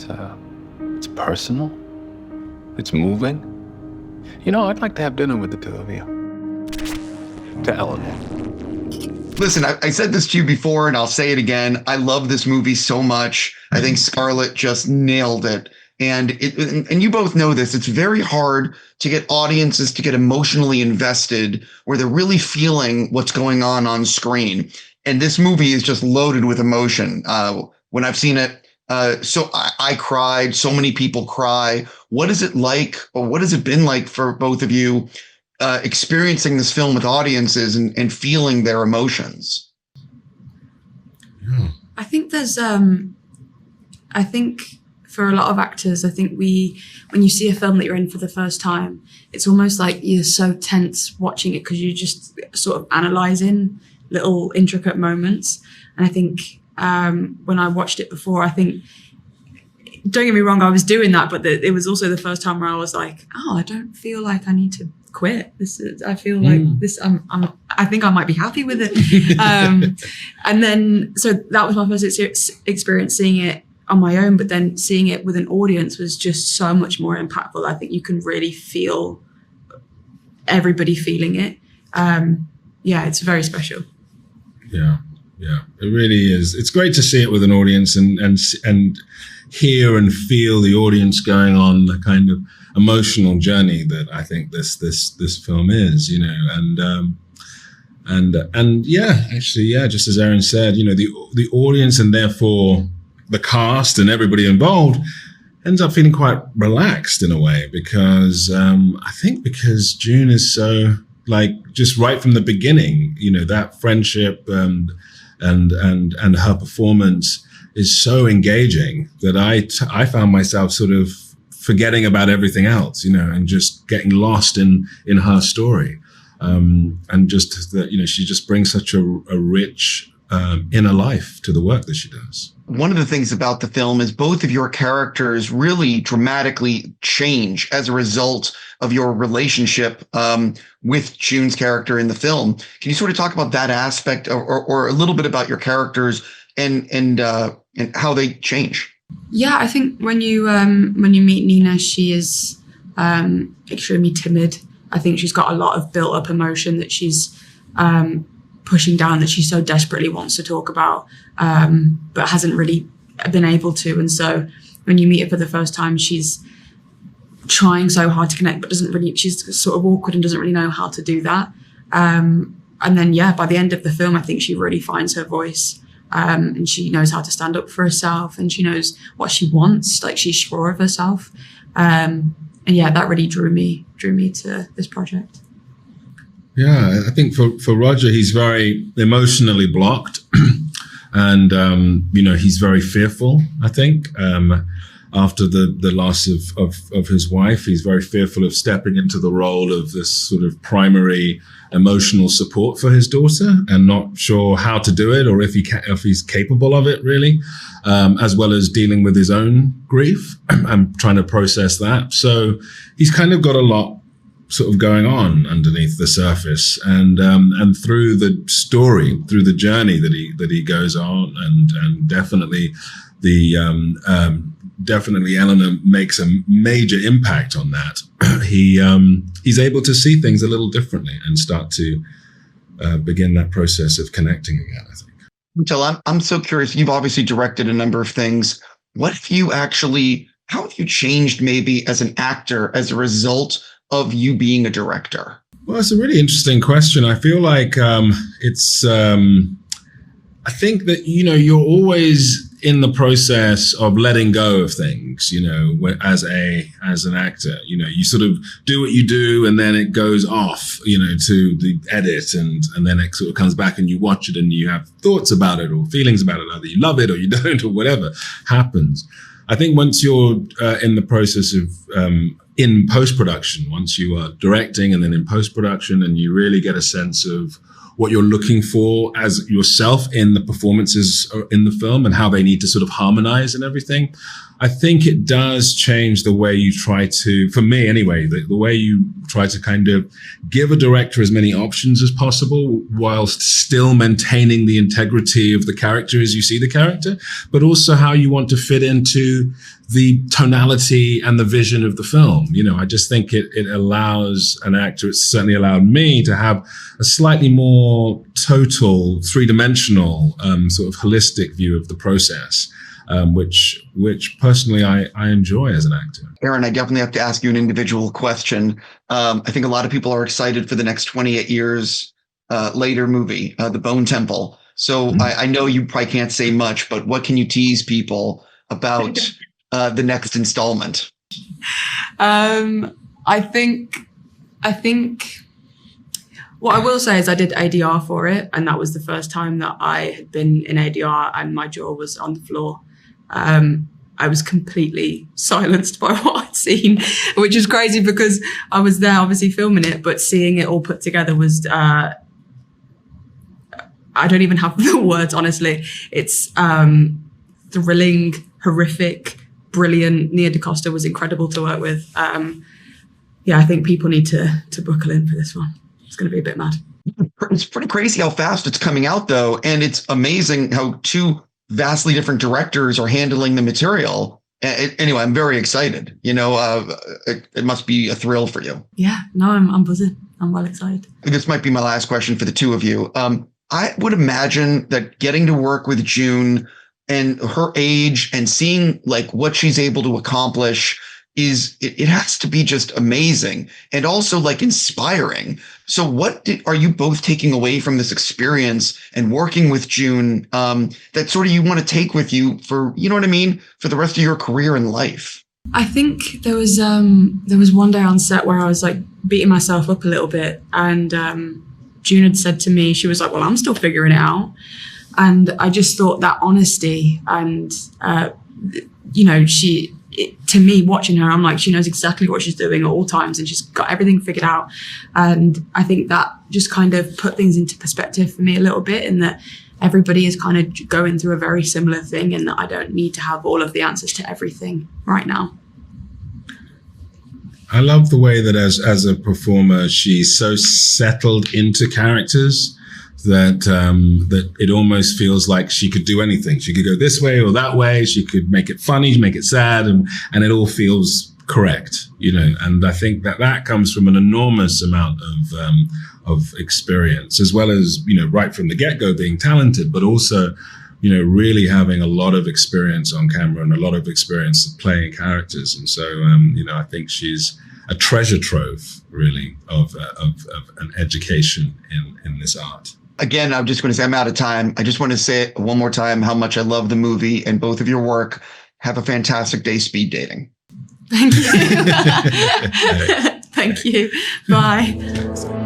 It's personal. It's moving. You know, I'd like to have dinner with the two of you. To Eleanor. Listen, I said this to you before, and I'll say it again. I love this movie so much. I think Scarlett just nailed it. And you both know this. It's very hard to get audiences to get emotionally invested where they're really feeling what's going on screen. And this movie is just loaded with emotion. When I've seen it, so I cried. So many people cry. What is it like, or what has it been like for both of you experiencing this film with audiences and feeling their emotions? Yeah. I think there's, I think for a lot of actors, I think when you see a film that you're in for the first time, it's almost like you're so tense watching it because you're just sort of analysing little intricate moments. And I think when I watched it before, I think, don't get me wrong, I was doing that, but it was also the first time where I was like, oh, I don't feel like I need to quit. I feel like this, I think I might be happy with it. And then, so that was my first experience seeing it on my own, but then seeing it with an audience was just so much more impactful. I think you can really feel everybody feeling it. Yeah, it's very special. Yeah, it really is. It's great to see it with an audience and hear and feel the audience going on the kind of emotional journey that I think this film is, you know, and yeah, actually, yeah, just as Erin said, you know, the audience and therefore the cast and everybody involved ends up feeling quite relaxed in a way because I think because June is so, like, just right from the beginning, you know, that friendship and her performance is so engaging that I found myself sort of forgetting about everything else, you know, and just getting lost in her story. And just that, you know, she just brings such a rich inner life to the work that she does. One of the things about the film is both of your characters really dramatically change as a result of your relationship with June's character in the film. Can you sort of talk about that aspect or a little bit about your characters and how they change? Yeah, I think when you meet Nina, she is extremely timid. I think she's got a lot of built up emotion that she's pushing down, that she so desperately wants to talk about, but hasn't really been able to. And so when you meet her for the first time, she's trying so hard to connect, but she's sort of awkward and doesn't really know how to do that. And then, yeah, by the end of the film, I think she really finds her voice. And she knows how to stand up for herself, and she knows what she wants. Like, she's sure of herself. And yeah, that really drew me to this project. Yeah, I think for Roger, he's very emotionally blocked, and you know, he's very fearful. I think after the loss of his wife, he's very fearful of stepping into the role of this sort of primary emotional support for his daughter, and not sure how to do it or if he's capable of it really, as well as dealing with his own grief and trying to process that. So he's kind of got a lot sort of going on underneath the surface, and through the story, through the journey that he goes on, and definitely definitely Eleanor makes a major impact on that. He's able to see things a little differently and start to begin that process of connecting again, I think. Chiwetel, I'm so curious. You've obviously directed a number of things. How have you changed maybe as an actor as a result of you being a director? Well, it's a really interesting question. I feel like I think that, you know, you're always in the process of letting go of things, you know, as an actor. You know, you sort of do what you do and then it goes off, you know, to the edit, and then it sort of comes back and you watch it and you have thoughts about it or feelings about it, either you love it or you don't, or whatever happens. I think once you're in the process of in post-production, once you are directing and then in post-production, and you really get a sense of what you're looking for as yourself in the performances in the film and how they need to sort of harmonize and everything. I think it does change the way you try to, for me anyway, the way you try to kind of give a director as many options as possible whilst still maintaining the integrity of the character as you see the character, but also how you want to fit into the tonality and the vision of the film. You know, I just think it allows an actor, it's certainly allowed me to have a slightly more total, three-dimensional, sort of holistic view of the process. Which personally I enjoy as an actor. Erin, I definitely have to ask you an individual question. I think a lot of people are excited for the next 28 years later movie, The Bone Temple. So I know you probably can't say much, but what can you tease people about the next installment? I think what I will say is I did ADR for it, and that was the first time that I had been in ADR and my jaw was on the floor. I was completely silenced by what I'd seen, which is crazy because I was there obviously filming it, but seeing it all put together was, I don't even have the words, honestly. It's thrilling, horrific, brilliant. Nia DaCosta was incredible to work with. Yeah, I think people need to buckle in for this one. It's going to be a bit mad. It's pretty crazy how fast it's coming out, though. And it's amazing how two vastly different directors are handling the material. Anyway, I'm very excited. You know, it must be a thrill for you. Yeah, no, I'm buzzing. I'm well excited. This might be my last question for the two of you. I would imagine that getting to work with June and her age and seeing like what she's able to accomplish it has to be just amazing and also like inspiring. So what are you both taking away from this experience and working with June that sort of you want to take with you for, you know what I mean, for the rest of your career and life? I think there was one day on set where I was like beating myself up a little bit, and June had said to me, she was like, well, I'm still figuring it out. And I just thought that honesty and, you know, to me, watching her, I'm like, she knows exactly what she's doing at all times and she's got everything figured out. And I think that just kind of put things into perspective for me a little bit, in that everybody is kind of going through a very similar thing and that I don't need to have all of the answers to everything right now. I love the way that as a performer, she's so settled into characters that it almost feels like she could do anything. She could go this way or that way. She could make it funny, make it sad, and it all feels correct, you know. And I think that comes from an enormous amount of experience, as well as, you know, right from the get-go being talented, but also, you know, really having a lot of experience on camera and a lot of experience playing characters. And so, you know, I think she's a treasure trove, really, of an education in this art. Again, I'm just going to say I'm out of time. I just want to say one more time how much I love the movie and both of your work. Have a fantastic day speed dating. Thank you. Thank you. Bye.